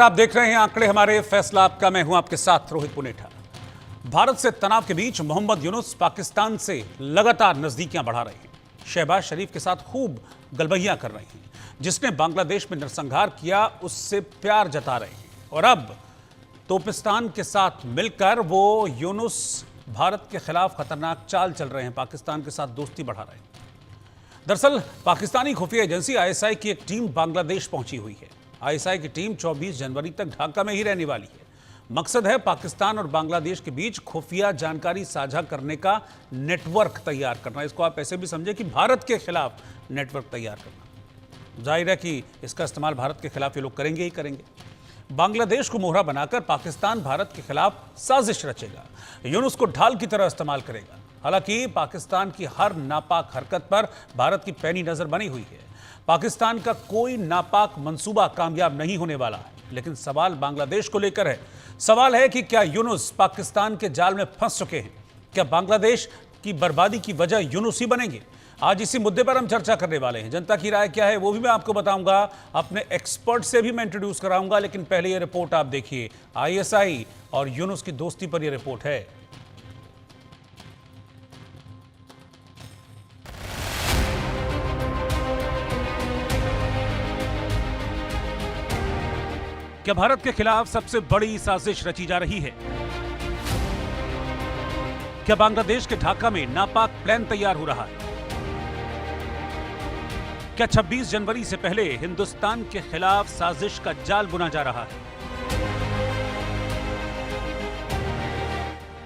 आप देख रहे हैं आंकड़े हमारे फैसला आपका। मैं हूं आपके साथ रोहित पुनेठा। भारत से तनाव के बीच मोहम्मद यूनुस पाकिस्तान से लगातार नजदीकियां बढ़ा रहे हैं। शहबाज शरीफ के साथ खूब गलबहियां कर रहे हैं। जिसने बांग्लादेश में नरसंहार किया उससे प्यार जता रहे हैं और अब तोपिस्तान के साथ मिलकर वो यूनुस भारत के खिलाफ खतरनाक चाल चल रहे हैं, पाकिस्तान के साथ दोस्ती बढ़ा रहे हैं। दरअसल पाकिस्तानी खुफिया एजेंसी आईएसआई की एक टीम बांग्लादेश पहुंची हुई है। आईएसआई की टीम 24 जनवरी तक ढाका में ही रहने वाली है। मकसद है पाकिस्तान और बांग्लादेश के बीच खुफिया जानकारी साझा करने का नेटवर्क तैयार करना। इसको आप ऐसे भी समझे कि भारत के खिलाफ नेटवर्क तैयार करना। जाहिर है कि इसका इस्तेमाल भारत के खिलाफ ये लोग करेंगे ही करेंगे। बांग्लादेश को मोहरा बनाकर पाकिस्तान भारत के खिलाफ साजिश रचेगा, यूनुस को ढाल की तरह इस्तेमाल करेगा। हालांकि पाकिस्तान की हर नापाक हरकत पर भारत की पैनी नजर बनी हुई है। पाकिस्तान का कोई नापाक मंसूबा कामयाब नहीं होने वाला है, लेकिन सवाल बांग्लादेश को लेकर है। सवाल है कि क्या यूनुस पाकिस्तान के जाल में फंस चुके हैं? क्या बांग्लादेश की बर्बादी की वजह यूनुस ही बनेंगे? आज इसी मुद्दे पर हम चर्चा करने वाले हैं। जनता की राय क्या है वो भी मैं आपको बताऊंगा, अपने एक्सपर्ट से भी मैं इंट्रोड्यूस कराऊंगा। लेकिन पहले ये रिपोर्ट आप देखिए। आईएसआई और यूनुस की दोस्ती पर यह रिपोर्ट है। क्या भारत के खिलाफ सबसे बड़ी साजिश रची जा रही है? क्या बांग्लादेश के ढाका में नापाक प्लान तैयार हो रहा है? क्या 26 जनवरी से पहले हिंदुस्तान के खिलाफ साजिश का जाल बुना जा रहा है?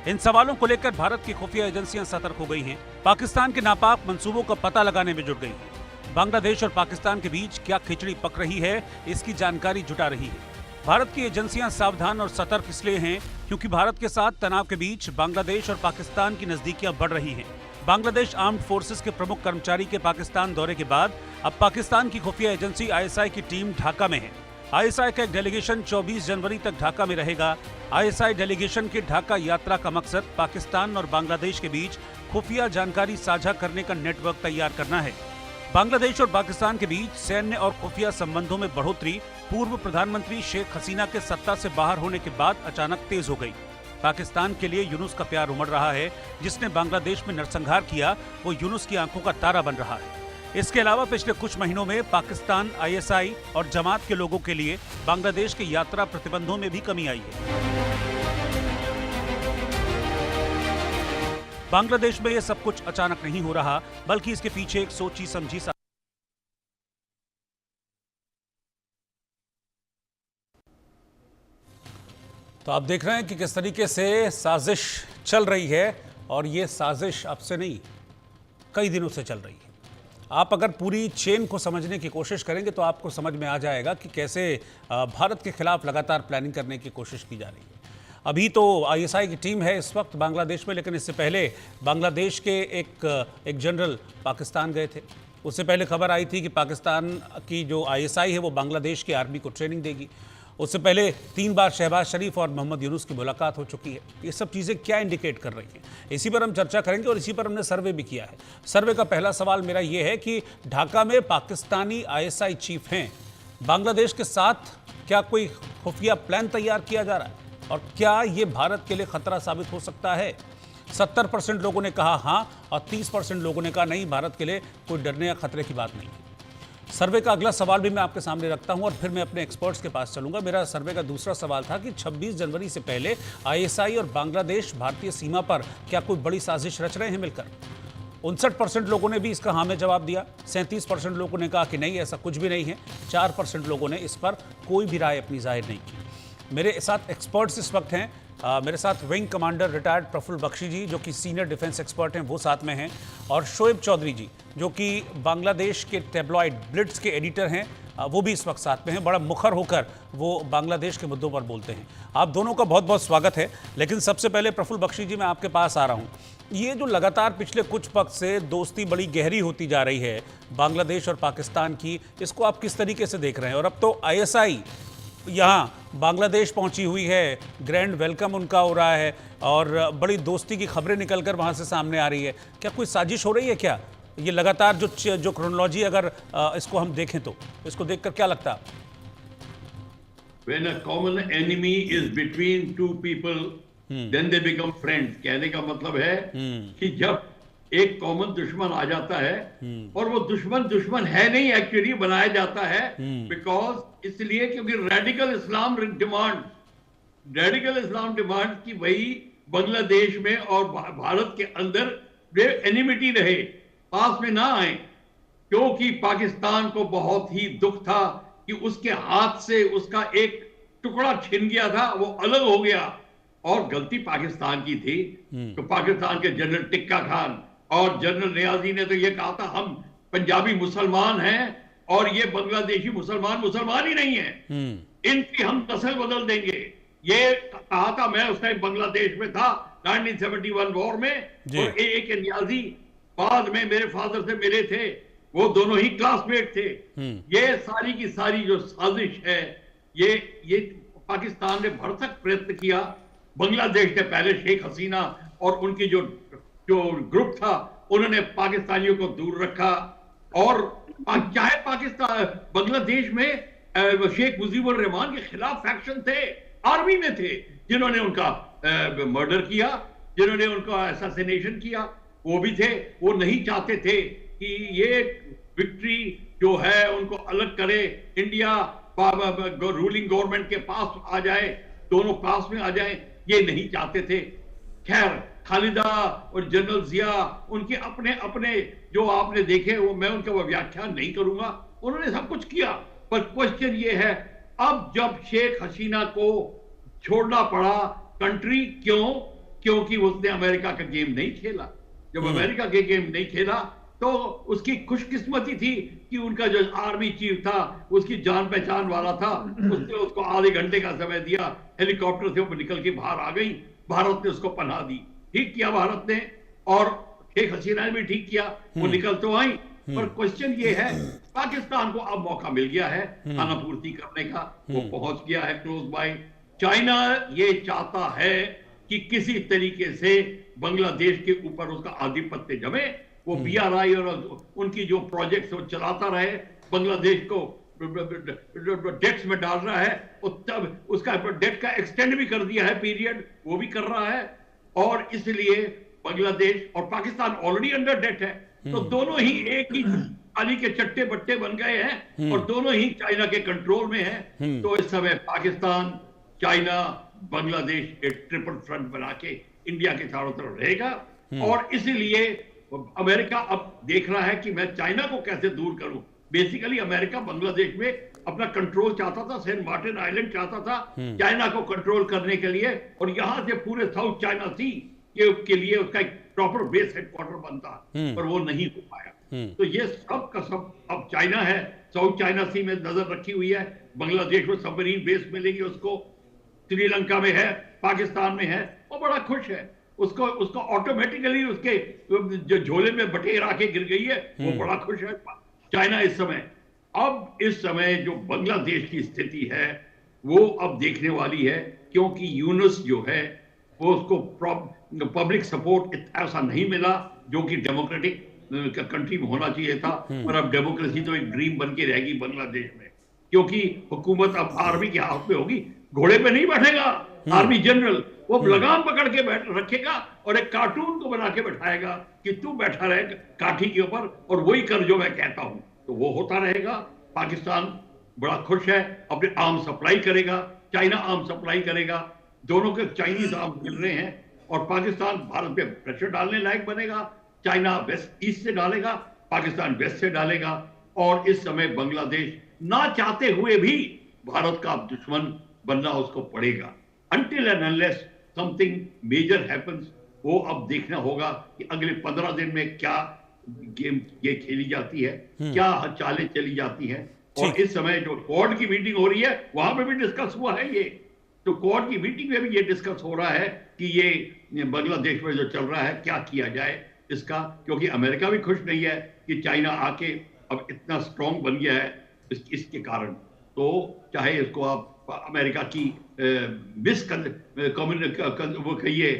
इन सवालों को लेकर भारत की खुफिया एजेंसियां सतर्क हो गई हैं। पाकिस्तान के नापाक मंसूबों का पता लगाने में जुट गई हैं। बांग्लादेश और पाकिस्तान के बीच क्या खिचड़ी पक रही है, इसकी जानकारी जुटा रही है। भारत की एजेंसियां सावधान और सतर्क इसलिए हैं क्योंकि भारत के साथ तनाव के बीच बांग्लादेश और पाकिस्तान की नजदीकियां बढ़ रही हैं। बांग्लादेश आर्म्ड फोर्सेस के प्रमुख कर्मचारी के पाकिस्तान दौरे के बाद अब पाकिस्तान की खुफिया एजेंसी आईएसआई की टीम ढाका में है। आईएसआई का एक डेलीगेशन 24 जनवरी तक ढाका में रहेगा। आईएसआई डेलीगेशन की ढाका यात्रा का मकसद पाकिस्तान और बांग्लादेश के बीच खुफिया जानकारी साझा करने का नेटवर्क तैयार करना है। बांग्लादेश और पाकिस्तान के बीच सैन्य और खुफिया संबंधों में बढ़ोतरी पूर्व प्रधानमंत्री शेख हसीना के सत्ता से बाहर होने के बाद अचानक तेज हो गई। पाकिस्तान के लिए यूनुस का प्यार उमड़ रहा है। जिसने बांग्लादेश में नरसंहार किया वो यूनुस की आंखों का तारा बन रहा है। इसके अलावा पिछले कुछ महीनों में पाकिस्तान, आईएसआई और जमात के लोगों के लिए बांग्लादेश के यात्रा प्रतिबंधों में भी कमी आई है। बांग्लादेश में यह सब कुछ अचानक नहीं हो रहा, बल्कि इसके पीछे एक सोची समझी तो आप देख रहे हैं कि किस तरीके से साजिश चल रही है। और ये साजिश अब से नहीं, कई दिनों से चल रही है। आप अगर पूरी चेन को समझने की कोशिश करेंगे तो आपको समझ में आ जाएगा कि कैसे भारत के खिलाफ लगातार प्लानिंग करने की कोशिश की जा रही है। अभी तो आईएसआई की टीम है इस वक्त बांग्लादेश में, लेकिन इससे पहले बांग्लादेश के एक जनरल पाकिस्तान गए थे। उससे पहले खबर आई थी कि पाकिस्तान की जो आईएसआई है वो बांग्लादेश की आर्मी को ट्रेनिंग देगी। उससे पहले 3 बार शहबाज शरीफ और मोहम्मद यूनुस की मुलाकात हो चुकी है। ये सब चीज़ें क्या इंडिकेट कर रही हैं, इसी पर हम चर्चा करेंगे और इसी पर हमने सर्वे भी किया है। सर्वे का पहला सवाल मेरा ये है कि ढाका में पाकिस्तानी आईएसआई चीफ हैं, बांग्लादेश के साथ क्या कोई खुफिया प्लान तैयार किया जा रहा है और क्या ये भारत के लिए खतरा साबित हो सकता है? 70% लोगों ने कहा हाँ और 30% लोगों ने कहा नहीं, भारत के लिए कोई डरने या खतरे की बात नहीं है। सर्वे का अगला सवाल भी मैं आपके सामने रखता हूं और फिर मैं अपने एक्सपर्ट्स के पास चलूंगा। मेरा सर्वे का दूसरा सवाल था कि 26 जनवरी से पहले आईएसआई और बांग्लादेश भारतीय सीमा पर क्या कोई बड़ी साजिश रच रहे हैं मिलकर? 59% लोगों ने भी इसका हाँ में जवाब दिया। 37% लोगों ने कहा कि नहीं, ऐसा कुछ भी नहीं है। 4% लोगों ने इस पर कोई भी राय अपनी जाहिर नहीं की। मेरे साथ एक्सपर्ट्स इस वक्त हैं। मेरे साथ wing commander retired Praful Bakshi ji जो कि सीनियर डिफेंस एक्सपर्ट हैं, वो साथ में हैं, और शोएब चौधरी जी जो कि बांग्लादेश के टैब्लॉइड ब्लिट्स के एडिटर हैं, वो भी इस वक्त साथ में हैं। बड़ा मुखर होकर वो बांग्लादेश के मुद्दों पर बोलते हैं। आप दोनों का बहुत बहुत स्वागत है। लेकिन सबसे पहले प्रफुल्ल बख्शी जी, मैं आपके पास आ रहा हूँ। ये जो लगातार पिछले कुछ वक्त से दोस्ती बड़ी गहरी होती जा रही है बांग्लादेश और पाकिस्तान की, इसको आप किस तरीके से देख रहे हैं? और अब तो आईएसआई यहाँ बांग्लादेश पहुंची हुई है, ग्रैंड वेलकम उनका हो रहा है और बड़ी दोस्ती की खबरें निकलकर वहां से सामने आ रही है। क्या कोई साजिश हो रही है क्या? ये लगातार जो क्रोनोलॉजी अगर इसको हम देखें तो इसको देखकर क्या लगता है? when a common enemy is between two people, then they become friends. कहने का मतलब है कि जब एक कॉमन दुश्मन आ जाता है, और वो दुश्मन दुश्मन है नहीं, एक्चुअली बनाया जाता है बिकॉज इसलिए क्योंकि रेडिकल इस्लाम डिमांड की वही बांग्लादेश में और भारत के अंदर वे एनिमिटी रहे, पास में ना आए, क्योंकि पाकिस्तान को बहुत ही दुख था कि उसके हाथ से उसका एक टुकड़ा छिन गया था, वो अलग हो गया, और गलती पाकिस्तान की थी। तो पाकिस्तान के जनरल टिक्का खान और जनरल नियाजी ने तो ये कहा था हम पंजाबी मुसलमान हैं और ये बांग्लादेशी मुसलमान ही नहीं है, इनकी हम नस्ल बदल देंगे। ये कहा था, मैं उस टाइम बांग्लादेश में था 1971 वॉर में, और ए नियाजी बाद में मेरे फादर से मिले थे, वो दोनों ही क्लासमेट थे। ये सारी की सारी जो साजिश है, ये पाकिस्तान ने भरसक प्रयत्न किया। बांग्लादेश से पहले शेख हसीना और उनकी जो ग्रुप था, उन्होंने पाकिस्तानियों को दूर रखा, और चाहे पाकिस्तान बांग्लादेश में शेख मुजीबुर रहमान के खिलाफ फैक्शन थे, आर्मी में थे, जिन्होंने उनका मर्डर किया, जिन्होंने उनका असैसिनेशन किया, वो भी थे। वो नहीं चाहते थे कि ये विक्ट्री जो है उनको अलग करे, इंडिया रूलिंग गवर्नमेंट के पास आ जाए, दोनों पास में आ जाए, ये नहीं चाहते थे। खैर, खालिदा और जनरल जिया, उनके अपने अपने जो आपने देखे, वो मैं उनका व्याख्यान नहीं करूंगा, उन्होंने सब कुछ किया। पर क्वेश्चन ये है, अब जब शेख हसीना को छोड़ना पड़ा कंट्री, क्योंकि उसने अमेरिका का गेम नहीं खेला। जब अमेरिका के गेम नहीं खेला तो उसकी खुशकिस्मती थी कि उनका जो आर्मी चीफ था, उसकी जान पहचान वाला था, उसने उसको आधे घंटे का समय दिया, हेलीकॉप्टर से वो निकल के बाहर आ गई, भारत ने उसको पनाह दी। ठीक किया भारत ने, और शेख हसीना ने भी ठीक किया, वो निकल तो आई। पर क्वेश्चन ये है, पाकिस्तान को अब मौका मिल गया है खाना पूर्ति करने का, वो पहुंच गया है क्लोज बाय। चाइना ये चाहता है कि किसी तरीके से बांग्लादेश के ऊपर उसका आधिपत्य जमे, वो BRI और उनकी जो प्रोजेक्ट्स वो चलाता रहे, बांग्लादेश को डेट्स में डाल रहा है, तब उसका डेट का एक्सटेंड भी कर दिया है पीरियड, वो भी कर रहा है। और इसलिए बांग्लादेश और पाकिस्तान ऑलरेडी अंडर डेट है, तो दोनों ही एक ही थाली के चट्टे बट्टे बन गए हैं, और दोनों ही चाइना के कंट्रोल में हैं। तो इस समय पाकिस्तान, चाइना, बांग्लादेश एक ट्रिपल फ्रंट बना के इंडिया के चारों तरफ रहेगा, और इसीलिए अमेरिका अब देख रहा है कि मैं चाइना को कैसे दूर करूं। बेसिकली अमेरिका बांग्लादेश में अपना कंट्रोल चाहता था, सेंट मार्टिन आइलैंड चाहता था चाइना को कंट्रोल करने के लिए, और यहां से पूरे साउथ चाइना सी के लिए उसका एक प्रॉपर बेस हेडक्वार्टर बनता, पर वो नहीं हो पाया। तो ये सब का सब अब चाइना है, साउथ चाइना सी में नजर रखी हुई है। बांग्लादेश में सबमरीन बेस मिलेगी उसको, श्रीलंका में है, पाकिस्तान में है, वो बड़ा खुश है। उसको ऑटोमेटिकली उसके जो झोले में बटेर आके गिर गई है, वो बड़ा खुश है चाइना इस समय। अब इस समय जो बांग्लादेश की स्थिति है वो अब देखने वाली है, क्योंकि यूनुस जो है वो उसको पब्लिक सपोर्ट ऐसा नहीं मिला जो कि डेमोक्रेटिक कंट्री में होना चाहिए था। और अब डेमोक्रेसी तो एक ड्रीम बन के रहेगी बांग्लादेश में, क्योंकि हुकूमत अब आर्मी के हाथ में होगी, घोड़े पे नहीं बैठेगा आर्मी जनरल, वो लगाम पकड़ के रखेगा और एक कार्टून को बना के बैठाएगा कि तू बैठा रहे काठी के ऊपर और वही कर जो मैं कहता हूं। तो वो होता रहेगा। पाकिस्तान बड़ा खुश है, अपने आर्म सप्लाई करेगा, चाइना आर्म सप्लाई करेगा, दोनों के चाइनीज आर्म मिल रहे हैं, और पाकिस्तान भारत पे प्रेशर डालने लायक बनेगा। चाइना वेस्ट ईस्ट से डालेगा, पाकिस्तान वेस्ट से डालेगा, और इस समय बांग्लादेश ना चाहते हुए भी भारत का दुश्मन बनना उसको पड़ेगा। Until and unless something major happens, वो अब देखना होगा कि अगले 15 दिन में क्या गेम ये खेली जाती है, क्या चालें चली जाती हैं। और इस समय जो क्वाड की मीटिंग हो रही है वहां पे भी डिस्कस हुआ है ये, तो क्वाड की मीटिंग में भी ये डिस्कस हो रहा है कि ये बांग्लादेश में जो चल रहा है क्या किया जाए इसका, क्योंकि अमेरिका भी खुश नहीं है कि चाइना आके अब इतना स्ट्रांग बन गया है इसके कारण। तो चाहे इसको आप अमेरिका की वो कहिए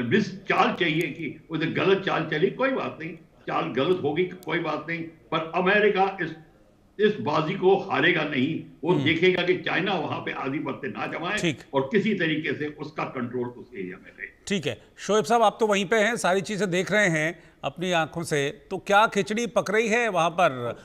मिस चाल चाहिए कि उसे गलत चाल चली, कोई बात नहीं, चाल गलत होगी कोई बात नहीं, पर अमेरिका इस बाजी को हारेगा नहीं। वो देखेगा कि चाइना वहां पे आधिपत्य ना जमाए ठीक। और किसी तरीके से उसका कंट्रोल उस एरिया में रहे। ठीक है, शोएब साहब आप तो वहीं पे हैं, सारी चीजें देख रहे हैं अपनी आंखों से, तो क्या खिचड़ी पक रही है वहां पर